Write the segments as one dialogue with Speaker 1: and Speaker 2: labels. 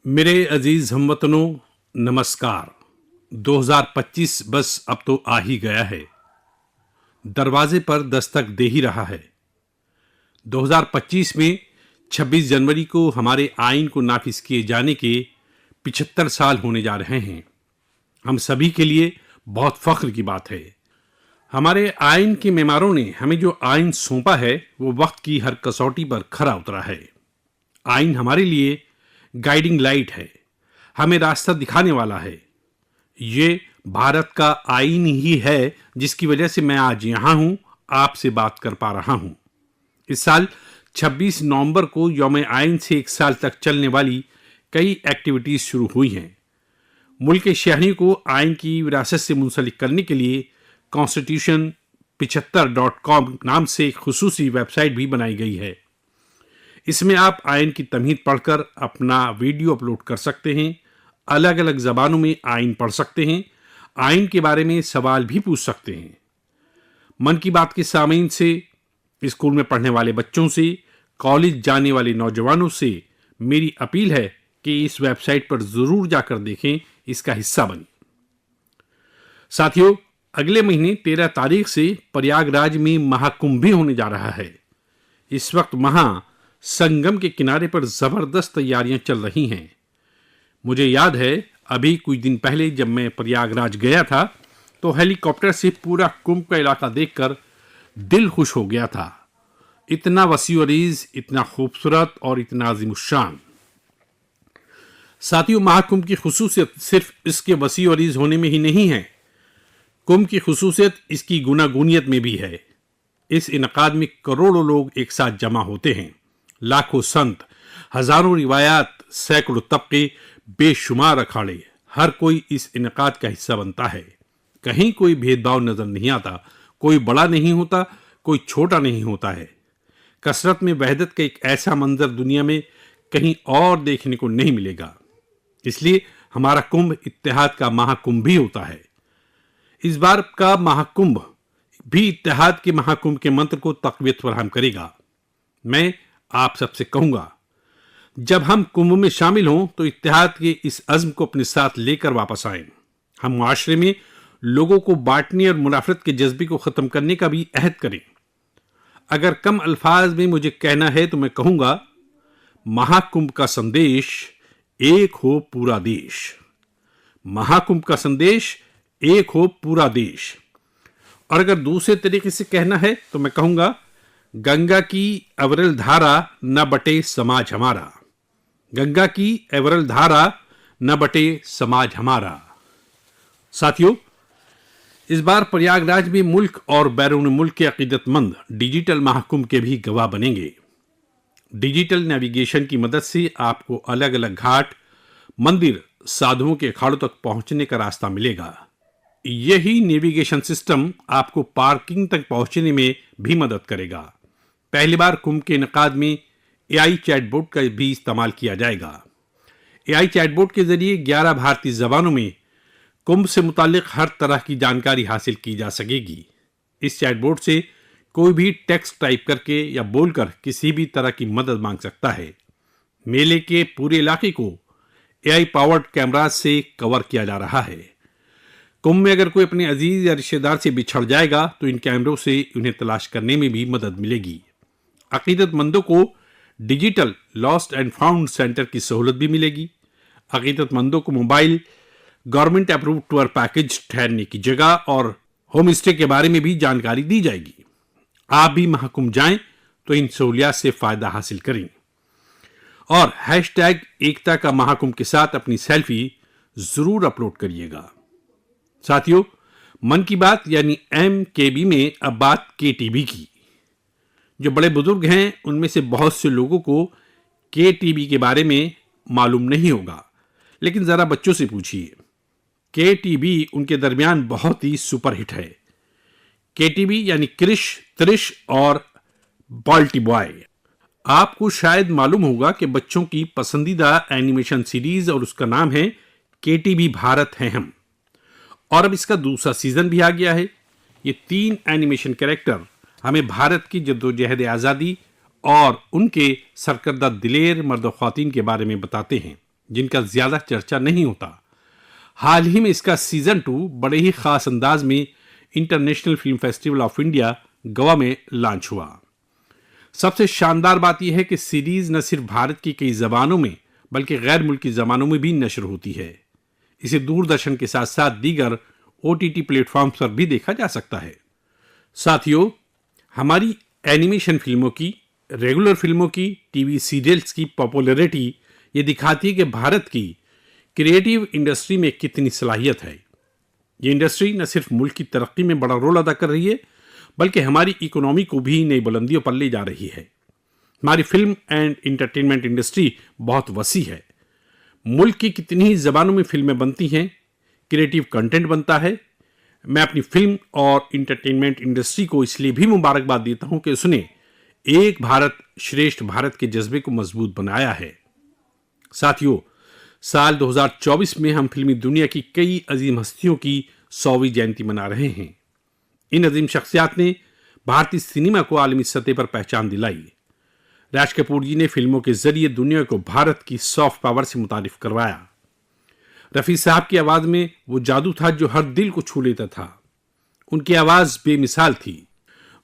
Speaker 1: मेरे अजीज हमवतनों, नमस्कार। 2025 बस अब तो आ ही गया है, दरवाजे पर दस्तक दे ही रहा है। 2025 में 26 जनवरी को हमारे आइन को नाफिज किए जाने के 75 साल होने जा रहे हैं। हम सभी के लिए बहुत फख्र की बात है। हमारे आइन के मेमारों ने हमें जो आइन सौंपा है वो वक्त की हर कसौटी पर खरा उतरा है। आइन हमारे लिए गाइडिंग लाइट है, हमें रास्ता दिखाने वाला है। ये भारत का आइन ही है जिसकी वजह से मैं आज यहां हूं, आपसे बात कर पा रहा हूं। इस साल 26 नवंबर को यौम आइन से एक साल तक चलने वाली कई एक्टिविटीज शुरू हुई हैं। मुल्क के शहरियों को आइन की विरासत से मुंसलिक करने के लिए constitution75.com नाम से एक खुसूसी वेबसाइट भी बनाई गई है। इसमें आप आइन की तमहीद पढ़कर अपना वीडियो अपलोड कर सकते हैं, अलग अलग जबानों में आइन पढ़ सकते हैं, आइन के बारे में सवाल भी पूछ सकते हैं। मन की बात के सामीन से, स्कूल में पढ़ने वाले बच्चों से, कॉलेज जाने वाले नौजवानों से मेरी अपील है कि इस वेबसाइट पर जरूर जाकर देखें, इसका हिस्सा बनें। साथियों, अगले महीने 13 तारीख से प्रयागराज में महाकुंभ भी होने जा रहा है। इस वक्त संगम के किनारे पर जबरदस्त तैयारियां चल रही हैं। मुझे याद है, अभी कुछ दिन पहले जब मैं प्रयागराज गया था तो हेलीकॉप्टर से पूरा कुंभ का इलाका देखकर दिल खुश हो गया था। इतना वसी अरीज, इतना खूबसूरत और इतना अजीमुशान। साथियों, महाकुंभ की खुसूसियत सिर्फ इसके वसी अरीज होने में ही नहीं है, कुंभ की खुसूसियत इसकी गुनागुनियत में भी है। इस इनकाद में करोड़ों लोग एक साथ जमा होते हैं। लाखों संत, हजारों रिवायात, सैकड़ों तबके, बेशुमार अखाड़े, हर कोई इस इनकाद का हिस्सा बनता है। कहीं कोई भेदभाव नजर नहीं आता, कोई बड़ा नहीं होता, कोई छोटा नहीं होता है। कसरत में वहदत का एक ऐसा मंजर दुनिया में कहीं और देखने को नहीं मिलेगा। इसलिए हमारा कुंभ इत्तेहाद का महाकुंभ भी होता है। इस बार का महाकुंभ भी इत्तेहाद के महाकुंभ के मंत्र को तक़वियत फराहम करेगा। मैं आप सबसे कहूंगा, जब हम कुंभ में शामिल हों तो इत्तेहाद के इस अज़्म को अपने साथ लेकर वापस आएं। हम मुआशरे में लोगों को बांटने और मुनाफरत के जज्बे को खत्म करने का भी अहद करें। अगर कम अल्फाज में मुझे कहना है तो मैं कहूंगा, महाकुंभ का संदेश, एक हो पूरा देश। महाकुंभ का संदेश, एक हो पूरा देश। और अगर दूसरे तरीके से कहना है तो मैं कहूंगा, गंगा की अविरल धारा न बटे समाज हमारा। गंगा की अविरल धारा न बटे समाज हमारा। साथियों, इस बार प्रयागराज में मुल्क और बैरून मुल्क के अकीदतमंद डिजिटल महाकुंभ के भी गवाह बनेंगे। डिजिटल नेविगेशन की मदद से आपको अलग अलग घाट, मंदिर, साधुओं के अखाड़ों तक पहुंचने का रास्ता मिलेगा। यही नेविगेशन सिस्टम आपको पार्किंग तक पहुंचने में भी मदद करेगा। पहली बार कुंभ के इनकाद में एआई चैटबोट का भी इस्तेमाल किया जाएगा। एआई चैटबोट के जरिए 11 भारतीय जबानों में कुंभ से मुतालिक हर तरह की जानकारी हासिल की जा सकेगी। इस चैटबोट से कोई भी टेक्स्ट टाइप करके या बोलकर किसी भी तरह की मदद मांग सकता है। मेले के पूरे इलाके को एआई पावर्ड कैमराज से कवर किया जा रहा है। कुंभ में अगर कोई अपने अजीज या रिश्तेदार से बिछड़ जाएगा तो इन कैमरों से उन्हें तलाश करने में भी मदद मिलेगी। अकीदतमंदों को digital lost and found centre की सहूलत भी मिलेगी। अकीदतमंदों को mobile, government approved tour package, ठहरने की जगह और होम स्टे के बारे में भी जानकारी दी जाएगी। आप भी महाकुंभ जाएं तो इन सहूलियात से फायदा हासिल करें और हैशटैग एकता का महाकुंभ के साथ अपनी सेल्फी जरूर अपलोड करिएगा। साथियों, मन की बात यानी MKB में अब बात KTB की। जो बड़े बुजुर्ग हैं उनमें से बहुत से लोगों को KTB के बारे में मालूम नहीं होगा, लेकिन जरा बच्चों से पूछिए। KTB उनके दरमियान बहुत ही सुपरहिट है। KTB यानी क्रिश, त्रिश और बाल्टी बॉय। आपको शायद मालूम होगा कि बच्चों की पसंदीदा एनिमेशन सीरीज और उसका नाम है KTB भारत हैं हम। और अब इसका दूसरा सीजन भी आ गया है। ये 3 एनिमेशन कैरेक्टर हमें भारत की जद्दोजहद आज़ादी और उनके सरकर्दा दिलेर मर्द ख्वातीन के बारे में बताते हैं। जिनका ज्यादा चर्चा नहीं होता। हाल ही में इसका सीजन 2 बड़े ही खास अंदाज में international film festival of India Goa में लॉन्च हुआ। सबसे शानदार बात यह है कि सीरीज न सिर्फ भारत की कई जबानों में बल्कि गैर मुल्की जबानों में भी नशर होती है। इसे दूरदर्शन के साथ साथ दीगर OTT प्लेटफॉर्म्स पर भी देखा जा सकता है। साथियों, हमारी एनिमेशन फिल्मों की, रेगुलर फिल्मों की, टीवी सीरियल्स की पॉपुलैरिटी ये दिखाती है कि भारत की क्रिएटिव इंडस्ट्री में कितनी सलाहियत है। ये इंडस्ट्री न सिर्फ मुल्क की तरक्की में बड़ा रोल अदा कर रही है बल्कि हमारी इकोनॉमी को भी नई बुलंदियों पर ले जा रही है। हमारी फिल्म एंड इंटरटेनमेंट इंडस्ट्री बहुत वसी है। मुल्क की कितनी ही जबानों में फिल्में बनती हैं, क्रिएटिव कंटेंट बनता है। मैं अपनी फिल्म और इंटरटेनमेंट इंडस्ट्री को इसलिए भी मुबारकबाद देता हूं कि उसने एक भारत श्रेष्ठ भारत के जज्बे को मजबूत बनाया है। साथियों, साल 2024 में हम फिल्मी दुनिया की कई अजीम हस्तियों की 100वीं जयंती मना रहे हैं। इन अजीम शख्सियात ने भारतीय सिनेमा को आलमी सतह पर पहचान दिलाई। राज कपूर जी ने फिल्मों के जरिए दुनिया को भारत की सॉफ्ट पावर से मुतारिफ करवाया। रफी साहब की आवाज में वो जादू था जो हर दिल को छू लेता था। उनकी आवाज बेमिसाल थी।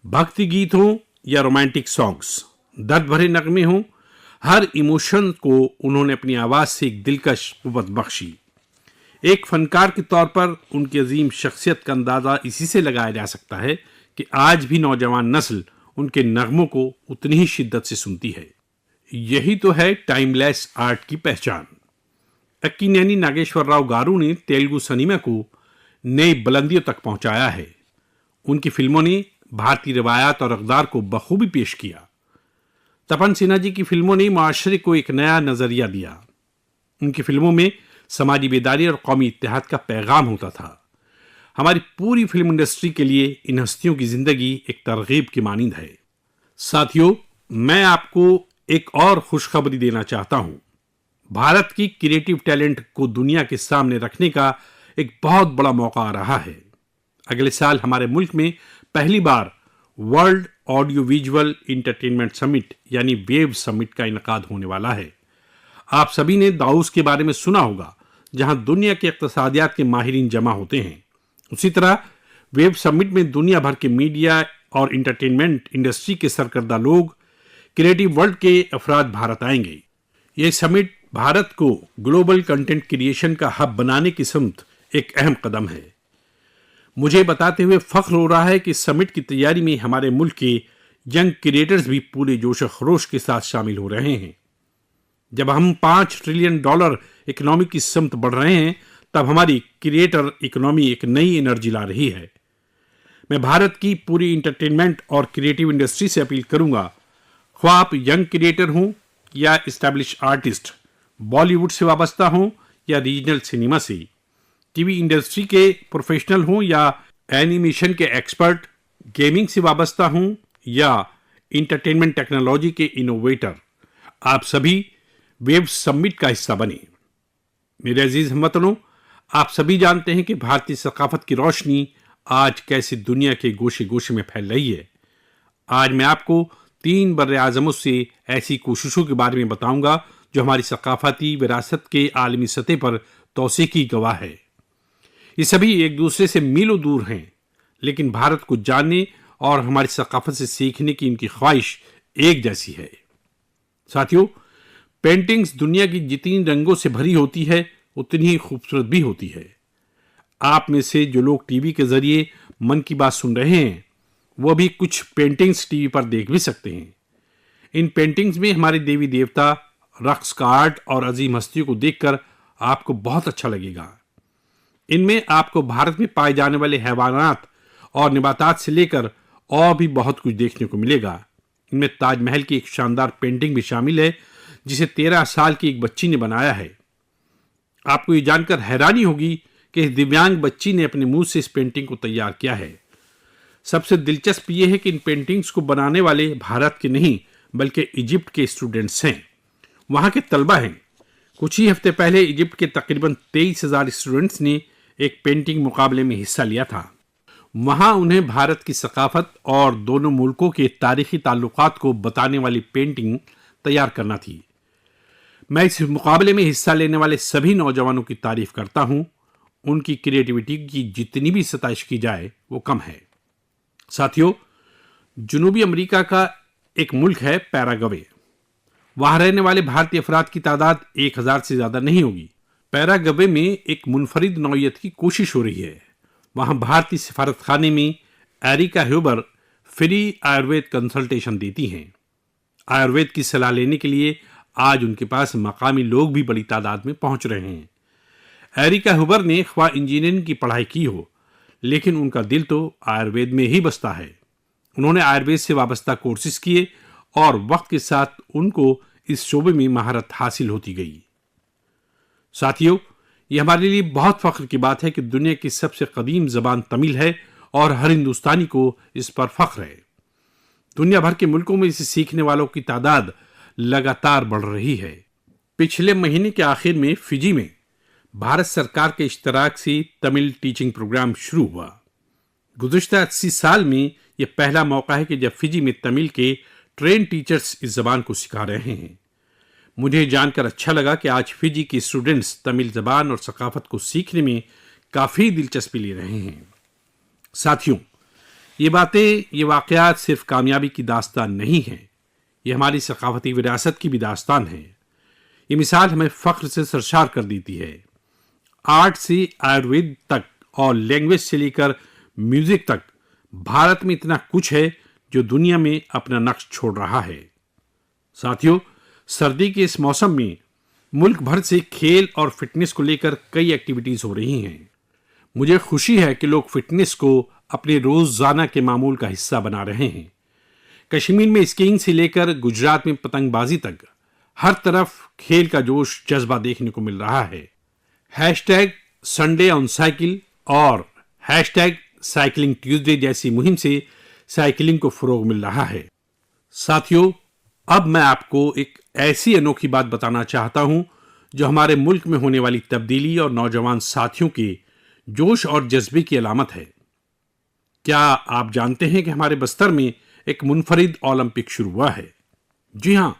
Speaker 1: भक्ति गीत हो या रोमांटिक सॉन्ग्स, दर्द भरे नगमे हो, हर इमोशन को उन्होंने अपनी आवाज से एक दिलकश कुव्वत बख्शी। एक फनकार के तौर पर उनकी अजीम शख्सियत का अंदाजा इसी से लगाया जा सकता है कि आज भी नौजवान नस्ल उनके नगमों को उतनी ही शिद्दत से सुनती है। यही तो है टाइमलेस आर्ट की पहचान। अक्किनेनी नागेश्वर राव गारू ने तेलुगु सिनेमा को नई बुलंदियों तक पहुंचाया है। उनकी फिल्मों ने भारतीय रिवायात और अक़दार को बखूबी पेश किया। तपन सिन्हा जी की फिल्मों ने माशरे को एक नया नजरिया दिया। उनकी फिल्मों में समाजी बेदारी और कौमी इत्तेहाद का पैगाम होता था। हमारी पूरी फिल्म इंडस्ट्री के लिए इन हस्तियों की जिंदगी एक तरगीब की मानिंद है। साथियों, मैं आपको एक और खुशखबरी देना चाहता हूं। भारत की क्रिएटिव टैलेंट को दुनिया के सामने रखने का एक बहुत बड़ा मौका आ रहा है। अगले साल हमारे मुल्क में पहली बार world audio visual entertainment summit यानी वेव समिट का इनकाद होने वाला है। आप सभी ने दाऊस के बारे में सुना होगा, जहां दुनिया के इक़्तिसादियात के माहिरीन जमा होते हैं। उसी तरह वेब समिट में दुनिया भर के मीडिया और इंटरटेनमेंट इंडस्ट्री के सरकर्दा लोग, क्रिएटिव वर्ल्ड के अफराद भारत आएंगे। यह समिट भारत को ग्लोबल कंटेंट क्रिएशन का हब बनाने की समत एक अहम कदम है। मुझे बताते हुए फख्र हो रहा है कि समिट की तैयारी में हमारे मुल्क के यंग क्रिएटर्स भी पूरे जोश खरोश के साथ शामिल हो रहे हैं। जब हम $5 ट्रिलियन इकोनॉमी की समत बढ़ रहे हैं, तब हमारी क्रिएटर इकोनॉमी एक नई एनर्जी ला रही है। मैं भारत की पूरी इंटरटेनमेंट और क्रिएटिव इंडस्ट्री से अपील करूंगा, ख्वाह आप यंग क्रिएटर हों या एस्टैब्लिश आर्टिस्ट, बॉलीवुड से वाबस्ता हों या रीजनल सिनेमा से, टीवी इंडस्ट्री के प्रोफेशनल हों या एनिमेशन के एक्सपर्ट, गेमिंग से वाबस्ता हों या इंटरटेनमेंट टेक्नोलॉजी के इनोवेटर, आप सभी वेब समिट का हिस्सा बने। मेरे अजीज हमवतनों, आप सभी जानते हैं कि भारतीय सकाफत की रोशनी आज कैसे दुनिया के गोशे गोशे में फैल रही है। आज मैं आपको 3 बर्रे आज़मों से ऐसी कोशिशों के बारे में बताऊंगा जो हमारी सकाफती विरासत के आलमी सतह पर तौसीक़ की गवाह है। ये सभी एक दूसरे से मीलों दूर हैं, लेकिन भारत को जानने और हमारी सकाफत से सीखने की इनकी ख्वाहिश एक जैसी है। साथियों, पेंटिंग्स दुनिया की जितनी रंगों से भरी होती है उतनी ही खूबसूरत भी होती है। आप में से जो लोग टीवी के जरिए मन की बात सुन रहे हैं, वो भी कुछ पेंटिंग्स टीवी पर देख भी सकते हैं। इन पेंटिंग्स में हमारे देवी देवता, रक्स का आर्ट और अजीम हस्तियों को देखकर आपको बहुत अच्छा लगेगा। इनमें आपको भारत में पाए जाने वाले हैवानात और निबातात से लेकर और भी बहुत कुछ देखने को मिलेगा। इनमें ताजमहल की एक शानदार पेंटिंग भी शामिल है, जिसे 13 साल की एक बच्ची ने बनाया है। आपको ये जानकर हैरानी होगी कि इस दिव्यांग बच्ची ने अपने मुंह से इस पेंटिंग को तैयार किया है। सबसे दिलचस्प ये है कि इन पेंटिंग्स को बनाने वाले भारत के नहीं बल्कि इजिप्ट के स्टूडेंट्स हैं, वहाँ के तलबा हैं। कुछ ही हफ्ते पहले इजिप्ट के तकरीबन 23,000 स्टूडेंट्स ने एक पेंटिंग मुकाबले में हिस्सा लिया था। वहाँ उन्हें भारत की सकाफत और दोनों मुल्कों के तारीखी ताल्लुकात को बताने वाली पेंटिंग तैयार करना थी। मैं इस मुकाबले में हिस्सा लेने वाले सभी नौजवानों की तारीफ करता हूं। उनकी क्रिएटिविटी की जितनी भी सताइश की जाए वो कम है। साथियों, जनूबी अमेरिका का एक मुल्क है पैराग्वे। वहां रहने वाले भारतीय अफराद की तादाद 1000 से ज्यादा नहीं होगी। पैराग्वे में एक मुनफरिद नौयत की कोशिश हो रही है। वहां भारतीय सिफारत खाने में Erika Huber free Ayurveda consultation देती हैं। आयुर्वेद की सलाह लेने के लिए आज उनके पास मकामी लोग भी बड़ी तादाद में पहुंच रहे हैं। एरिका ह्यूबर ने ख्वाह इंजीनियरिंग की पढ़ाई की हो, लेकिन उनका दिल तो आयुर्वेद में ही बसता है। उन्होंने आयुर्वेद से वाबस्ता कोर्सेज किए और वक्त के साथ उनको इस शोबे में महारत हासिल होती गई। साथियों, यह हमारे लिए बहुत फख्र की बात है कि दुनिया की सबसे कदीम जबान तमिल है और हर हिंदुस्तानी को इस पर फख्र है। दुनिया भर के मुल्कों में इसे सीखने वालों की तादाद लगातार बढ़ रही है। पिछले महीने के आखिर में फिजी में भारत सरकार के इश्तराक से तमिल टीचिंग प्रोग्राम शुरू हुआ। गुज़िश्ता 80 साल में यह पहला मौका है कि जब फिजी में तमिल के ट्रेन टीचर्स इस जबान को सिखा रहे हैं। मुझे जानकर अच्छा लगा कि आज फिजी के स्टूडेंट्स तमिल जबान और सकाफत को सीखने में काफी दिलचस्पी ले रहे हैं। साथियों, ये वाकयात सिर्फ कामयाबी की दास्तान नहीं है, ये हमारी सकाफती विरासत की भी दास्तान है। ये मिसाल हमें फख्र से सरशार कर देती है। आर्ट से आयुर्वेद तक और लैंग्वेज से लेकर म्यूजिक तक भारत में इतना कुछ है जो दुनिया में अपना नक्श छोड़ रहा है। साथियों, सर्दी के इस मौसम में मुल्क भर से खेल और फिटनेस को लेकर कई एक्टिविटीज हो रही हैं। मुझे खुशी है कि लोग फिटनेस को अपने रोजाना के मामूल का हिस्सा बना रहे हैं। कश्मीर में स्कीइंग से लेकर गुजरात में पतंगबाजी तक हर तरफ खेल का जोश जज्बा देखने को मिल रहा है। हैशटैग संडे ऑन साइकिल और हैशटैग साइकिलिंग ट्यूजडे जैसी मुहिम से साइकिलिंग को फरोग मिल रहा है। साथियों, अब मैं आपको एक ऐसी अनोखी बात बताना चाहता हूं जो हमारे मुल्क में होने वाली तब्दीली और नौजवान साथियों के जोश और जज्बे की अलामत है। क्या आप जानते हैं कि हमारे बस्तर में एक मुनफरिद ओलंपिक शुरू हुआ है? जी हां,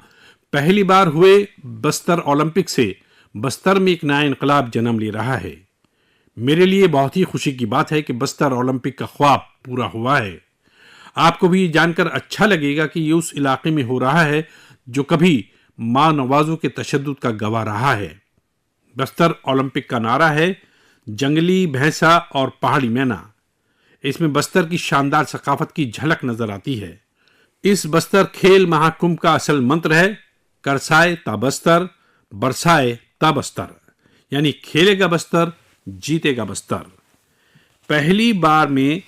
Speaker 1: पहली बार हुए बस्तर ओलंपिक से बस्तर में एक नया इनकलाब जन्म ले रहा है। मेरे लिए बहुत ही खुशी की बात है कि बस्तर ओलंपिक का ख्वाब पूरा हुआ है। आपको भी जानकर अच्छा लगेगा कि ये उस इलाके में हो रहा है जो कभी मां नवाजों के तशद्दुद का गवाह रहा है। बस्तर ओलंपिक का नारा है जंगली भैंसा और पहाड़ी मैना। इसमें बस्तर की शानदार सकाफत की झलक नजर आती है। इस बस्तर खेल महाकुंभ का असल मंत्र है करसाए ता बस्तर, बरसाए ता बस्तर, यानी खेलेगा बस्तर, जीतेगा बस्तर। पहली बार में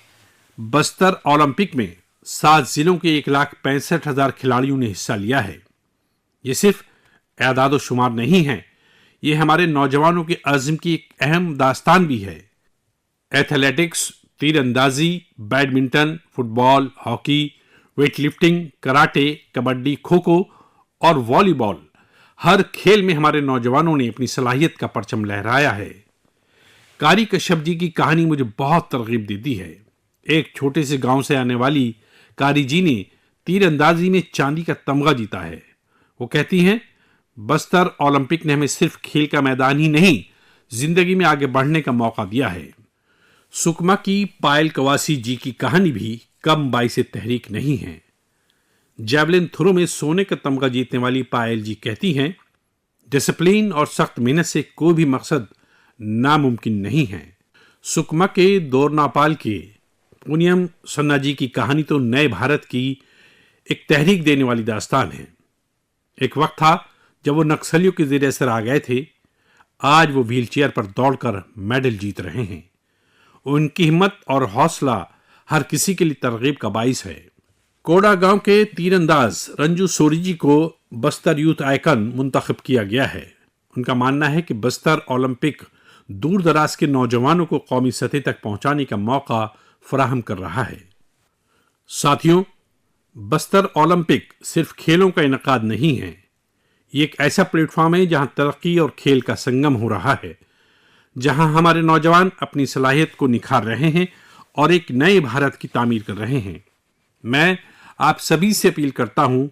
Speaker 1: बस्तर ओलंपिक में 7 जिलों के 1,65,000 खिलाड़ियों ने हिस्सा लिया है। ये सिर्फ एदाद शुमार नहीं है, ये हमारे नौजवानों के अज़्म की एक अहम दास्तान भी है। एथलेटिक्स, तीरंदाजी, badminton, football, hockey, weightlifting, karate, kabaddi, kho kho और वॉलीबॉल, हर खेल में हमारे नौजवानों ने अपनी सलाहियत का परचम लहराया है। कारी कश्यप जी की कहानी मुझे बहुत तरगीब देती है। एक छोटे से गांव से आने वाली कारी जी ने तीरंदाजी में चांदी का तमगा जीता है। वो कहती हैं, बस्तर ओलंपिक ने हमें सिर्फ खेल का मैदान ही नहीं, जिंदगी में आगे बढ़ने का मौका दिया है। सुकमा की पायल कवासी जी की कहानी भी कम बाइसे तहरीक नहीं है। जैवलिन थ्रो में सोने का तमगा जीतने वाली पायल जी कहती हैं, डिसिप्लिन और सख्त मेहनत से कोई भी मकसद नामुमकिन नहीं है। सुकमा के दोरनापाल के पुनियम सन्ना जी की कहानी तो नए भारत की एक तहरीक देने वाली दास्तान है। एक वक्त था जब वो नक्सलियों के ज़ेर असर आ गए थे। आज वो व्हीलचेयर पर दौड़कर मेडल जीत रहे हैं। उनकी हिम्मत और हौसला हर किसी के लिए तरगीब का बाइस है। कोड़ा गांव के तीरंदाज रंजू सोरी जी को बस्तर यूथ आइकन मुंतखब किया गया है। उनका मानना है कि बस्तर ओलंपिक दूर दराज के नौजवानों को कौमी सतह तक पहुंचाने का मौका फराहम कर रहा है। साथियों, बस्तर ओलंपिक सिर्फ खेलों का इनकाद नहीं है, ये एक ऐसा प्लेटफॉर्म है जहां तरक्की और खेल का संगम हो रहा है, जहां हमारे नौजवान अपनी सलाहियत को निखार रहे हैं और एक नए भारत की तामीर कर रहे हैं। मैं आप सभी से अपील करता हूं,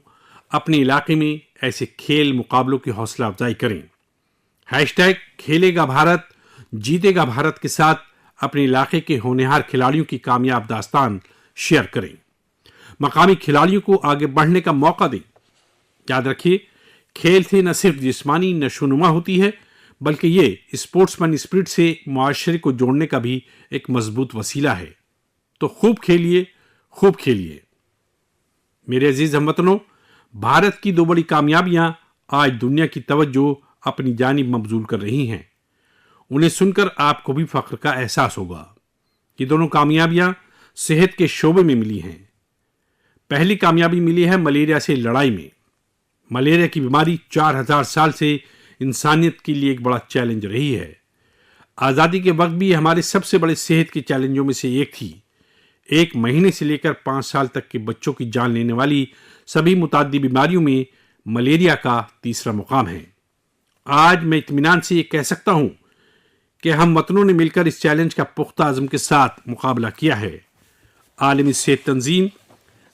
Speaker 1: अपने इलाके में ऐसे खेल मुकाबलों की हौसला अफजाई करें। हैशटैग खेलेगा भारत जीतेगा भारत के साथ अपने इलाके के होनहार खिलाड़ियों की कामयाब दास्तान शेयर करें। मकामी खिलाड़ियों को आगे बढ़ने का मौका दें। याद रखिए, खेल से न सिर्फ जिस्मानी नशोनुमा होती है, बल्कि ये स्पोर्ट्समैन स्पिरिट से मुआशरे को जोड़ने का भी एक मजबूत वसीला है। तो खूब खेलिए, खूब खेलिए। मेरे अजीज हमवतनों, भारत की दो बड़ी कामयाबियां आज दुनिया की तवज्जो अपनी जानिब मबजूल कर रही हैं। उन्हें सुनकर आपको भी फख्र का एहसास होगा। ये दोनों कामयाबियां सेहत के शोबे में मिली हैं। पहली कामयाबी मिली है मलेरिया से लड़ाई में। मलेरिया की बीमारी 4000 साल से इंसानियत के लिए एक बड़ा चैलेंज रही है। आज़ादी के वक्त भी हमारे सबसे बड़े सेहत के चैलेंजों में से एक थी। 1 महीने से लेकर 5 साल तक के बच्चों की जान लेने वाली सभी मुताद्दी बीमारियों में मलेरिया का तीसरा मुकाम है। आज मैं इत्मीनान से ये कह सकता हूं कि हम वतनों ने मिलकर इस चैलेंज का पुख्ता अज़्म के साथ मुकाबला किया है। आलमी सेहत तंजीम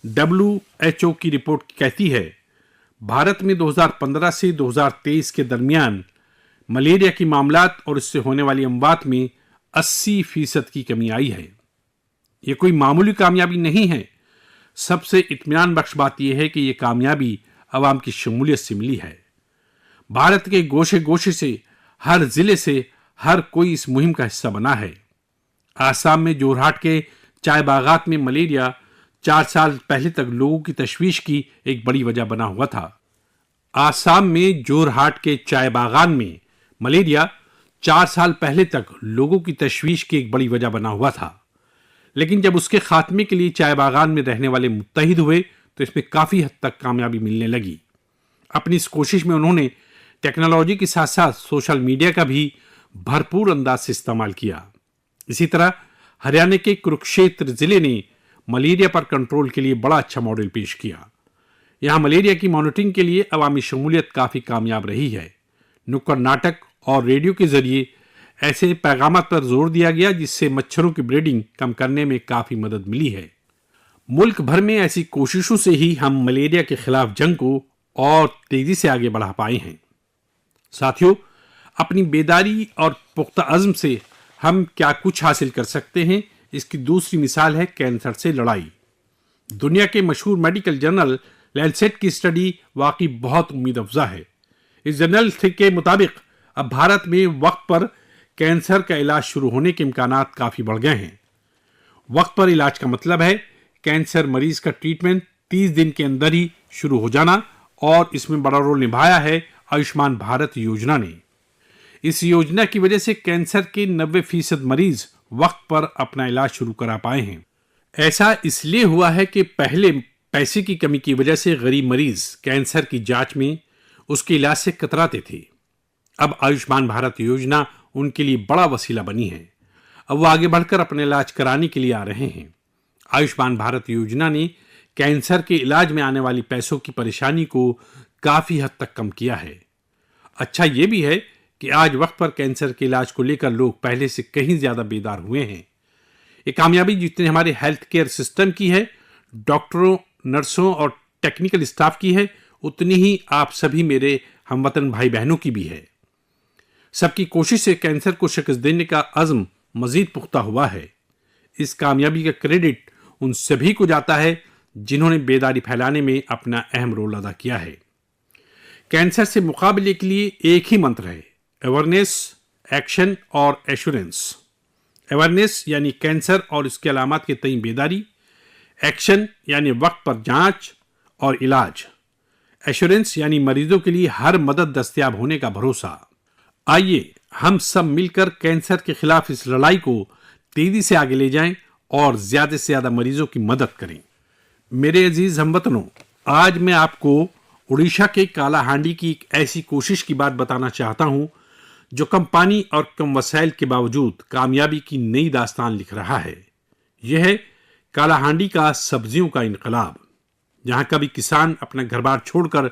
Speaker 1: WHO की रिपोर्ट कहती है, भारत में 2015 से 2023 के दरमियान मलेरिया की मामलात और इससे होने वाली अमवात में 80% की कमी आई है। ये कोई मामूली कामयाबी नहीं है। सबसे इत्मीनान बख्श बात यह है कि यह कामयाबी अवाम की शमूलियत से मिली है। भारत के गोशे गोशे से, हर जिले से हर कोई इस मुहिम का हिस्सा बना है। आसाम में जोरहाट के चाय बागात में मलेरिया 4 साल पहले तक लोगों की तशवीश की एक बड़ी वजह बना हुआ था। आसाम में जोरहाट के चाय बागान में मलेरिया 4 साल पहले तक लोगों की तशवीश की एक बड़ी वजह बना हुआ था। लेकिन जब उसके खात्मे के लिए चाय बागान में रहने वाले मुत्तहिद हुए तो इसमें काफी हद तक कामयाबी मिलने लगी। अपनी इस कोशिश में उन्होंने टेक्नोलॉजी के साथ साथ सोशल मीडिया का भी भरपूर अंदाज से इस्तेमाल किया। इसी तरह हरियाणा के कुरुक्षेत्र जिले ने मलेरिया पर कंट्रोल के लिए बड़ा अच्छा मॉडल पेश किया। यहां मलेरिया की मॉनिटरिंग के लिए अवामी शमूलियत काफी कामयाब रही है। नुक्कड़ नाटक और रेडियो के जरिए ऐसे पैगामात पर जोर दिया गया जिससे मच्छरों की ब्रीडिंग कम करने में काफी मदद मिली है। मुल्क भर में ऐसी कोशिशों से ही हम मलेरिया के खिलाफ जंग को और तेजी से आगे बढ़ा पाए हैं। साथियों, अपनी बेदारी और पुख्ता अज़्म से हम क्या कुछ हासिल कर सकते हैं, इसकी दूसरी मिसाल है कैंसर से लड़ाई। दुनिया के मशहूर मेडिकल जर्नल लैंसेट की स्टडी वाकई बहुत उम्मीद अफजा है। इस जर्नल के मुताबिक अब भारत में वक्त पर कैंसर का इलाज शुरू होने के इम्कानात काफी बढ़ गए हैं। वक्त पर इलाज का मतलब है कैंसर मरीज का ट्रीटमेंट 30 दिन के अंदर ही शुरू हो जाना, और इसमें बड़ा रोल निभाया है आयुष्मान भारत योजना ने। इस योजना की वजह से कैंसर के 90% मरीज वक्त पर अपना इलाज शुरू करा पाए हैं। ऐसा इसलिए हुआ है कि पहले पैसे की कमी की वजह से गरीब मरीज कैंसर की जांच में उसके इलाज से कतराते थे। अब आयुष्मान भारत योजना उनके लिए बड़ा वसीला बनी है। अब वो आगे बढ़कर अपने इलाज कराने के लिए आ रहे हैं। आयुष्मान भारत योजना ने कैंसर के इलाज में आने वाली पैसों की परेशानी को काफी हद तक कम किया है। अच्छा ये भी है कि आज वक्त पर कैंसर के इलाज को लेकर लोग पहले से कहीं ज्यादा बेदार हुए हैं। ये कामयाबी जितनी हमारे हेल्थ केयर सिस्टम की है, डॉक्टरों, नर्सों और टेक्निकल स्टाफ की है, उतनी ही आप सभी मेरे हमवतन भाई बहनों की भी है। सबकी कोशिश से कैंसर को शिकस्त देने का अज़्म मजीद पुख्ता हुआ है। इस कामयाबी का क्रेडिट उन सभी को जाता है जिन्होंने बेदारी फैलाने में अपना अहम रोल अदा किया है। कैंसर से मुकाबले के लिए एक ही मंत्र है, अवेयरनेस, एक्शन और एश्योरेंस। अवेयरनेस यानी कैंसर और इसके अलामात के तई बेदारी, एक्शन यानी वक्त पर जांच और इलाज, एश्योरेंस यानी मरीजों के लिए हर मदद दस्तयाब होने का भरोसा। आइए हम सब मिलकर कैंसर के खिलाफ इस लड़ाई को तेजी से आगे ले जाएं और ज्यादा से ज्यादा मरीजों की मदद करें। मेरे अजीज हमवतनों, आज मैं आपको उड़ीसा के कालाहांडी की एक ऐसी कोशिश की बात बताना चाहता हूं जो कम पानी और कम वसाइल के बावजूद कामयाबी की नई दास्तान लिख रहा है। यह है कालाहांडी का सब्जियों का इनकलाब। जहां कभी किसान अपना घर बार छोड़कर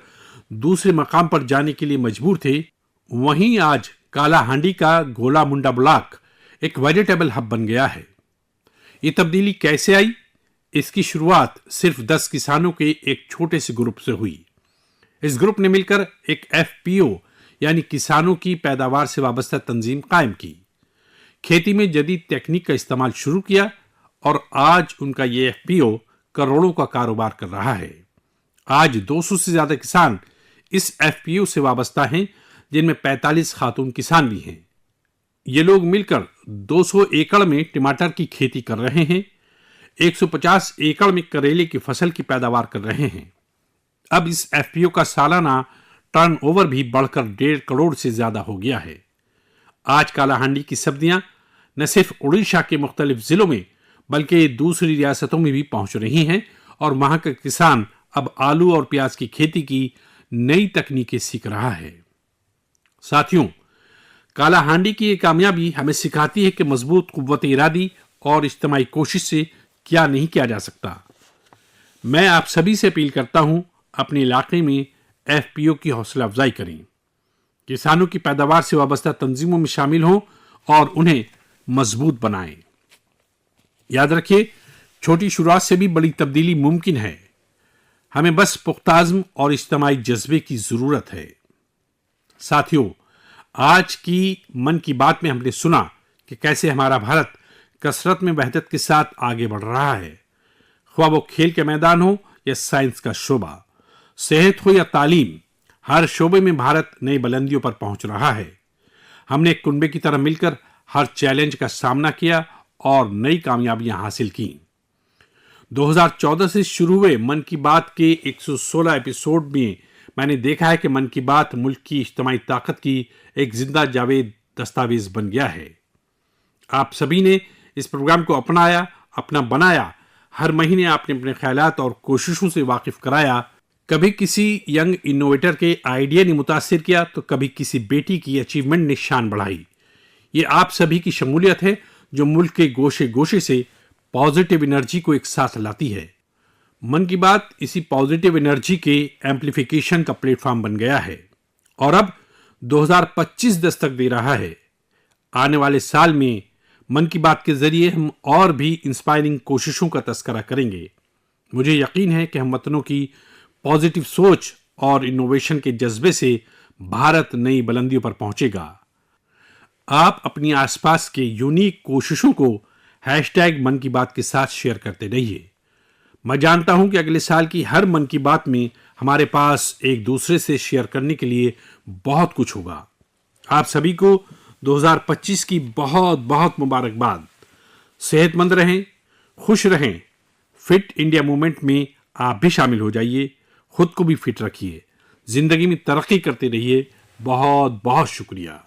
Speaker 1: दूसरे मकाम पर जाने के लिए मजबूर थे, वहीं आज कालाहांडी का गोला मुंडा ब्लॉक एक वेजिटेबल हब बन गया है। ये तब्दीली कैसे आई? इसकी शुरुआत सिर्फ 10 किसानों के एक छोटे से ग्रुप से हुई। इस ग्रुप ने मिलकर एक एफपीओ यानी किसानों की पैदावार से वाबस्ता तंजीम कायम की, खेती में जदीद तकनीक का इस्तेमाल शुरू किया और आज उनका ये एफपीओ करोड़ों का कारोबार कर रहा है। आज 200 से ज्यादा किसान इस एफपीओ से वाबस्ता हैं, जिनमें 45 खातून किसान भी हैं। ये लोग मिलकर 200 एकड़ में टमाटर की खेती कर रहे हैं, 150 एकड़ में करेले की फसल की पैदावार कर रहे हैं। अब इस एफपीओ का सालाना टर्नओवर भी बढ़कर 1.5 करोड़ से ज्यादा हो गया है। आज कालाहांडी की सब्जियां न सिर्फ उड़ीसा के मुख्तलिफ जिलों में बल्कि दूसरी रियासतों में भी पहुंच रही हैं और वहां का किसान अब आलू और प्याज की खेती की नई तकनीकें सीख रहा है। साथियों, कालाहांडी की ये कामयाबी हमें सिखाती है कि मजबूत कुव्वत इरादी और इज्तिमाई कोशिश से क्या नहीं किया जा सकता। मैं आप सभी से अपील करता हूं, अपने इलाके में एफपीओ की हौसला अफजाई करें, किसानों की पैदावार से वाबस्ता तंजीमों में शामिल हों और उन्हें मजबूत बनाएं। याद रखिए, छोटी शुरुआत से भी बड़ी तब्दीली मुमकिन है। हमें बस पुख्ता अज़्म और इज्तिमाई जज्बे की जरूरत है। साथियों, आज की मन की बात में हमने सुना कि कैसे हमारा भारत कसरत में वहदत के साथ आगे बढ़ रहा है। ख्वाह वो खेल के मैदान हो या साइंस का शोबा, सेहत हो या तालीम, हर शोबे में भारत नई बुलंदियों पर पहुंच रहा है। हमने एक कुनबे की तरह मिलकर हर चैलेंज का सामना किया और नई कामयाबियां हासिल की। 2014 से शुरू हुए मन की बात के 116 एपिसोड में मैंने देखा है कि मन की बात मुल्क की इज्तिमाई ताकत की एक जिंदा जावेद दस्तावेज बन गया है। आप सभी ने इस प्रोग्राम को अपनाया, अपना बनाया। हर महीने आपने अपने ख्यालात और कोशिशों से वाकिफ कराया। कभी किसी यंग इनोवेटर के आइडिया ने मुतासिर किया तो कभी किसी बेटी की अचीवमेंट ने शान बढ़ाई। ये आप सभी की शमूलियत है जो मुल्क के गोशे गोशे से पॉजिटिव एनर्जी को एक साथ लाती है। मन की बात इसी पॉजिटिव एनर्जी के एम्प्लीफिकेशन का प्लेटफॉर्म बन गया है और अब 2025 दस्तक दे रहा है। आने वाले साल में मन की बात के जरिए हम और भी इंस्पायरिंग कोशिशों का तस्करा करेंगे। मुझे यकीन है कि हम वतनों की पॉजिटिव सोच और इनोवेशन के जज्बे से भारत नई बुलंदियों पर पहुंचेगा। आप अपनी आसपास के यूनिक कोशिशों को हैशटैग मन की बात के साथ शेयर करते रहिए। मैं जानता हूं कि अगले साल की हर मन की बात में हमारे पास एक दूसरे से शेयर करने के लिए बहुत कुछ होगा। आप सभी को 2025 की बहुत बहुत मुबारकबाद। सेहतमंद रहें, खुश रहें। फिट इंडिया मूवमेंट में आप भी शामिल हो जाइए। खुद को भी फिट रखिए, जिंदगी में तरक्की करते रहिए। बहुत बहुत शुक्रिया।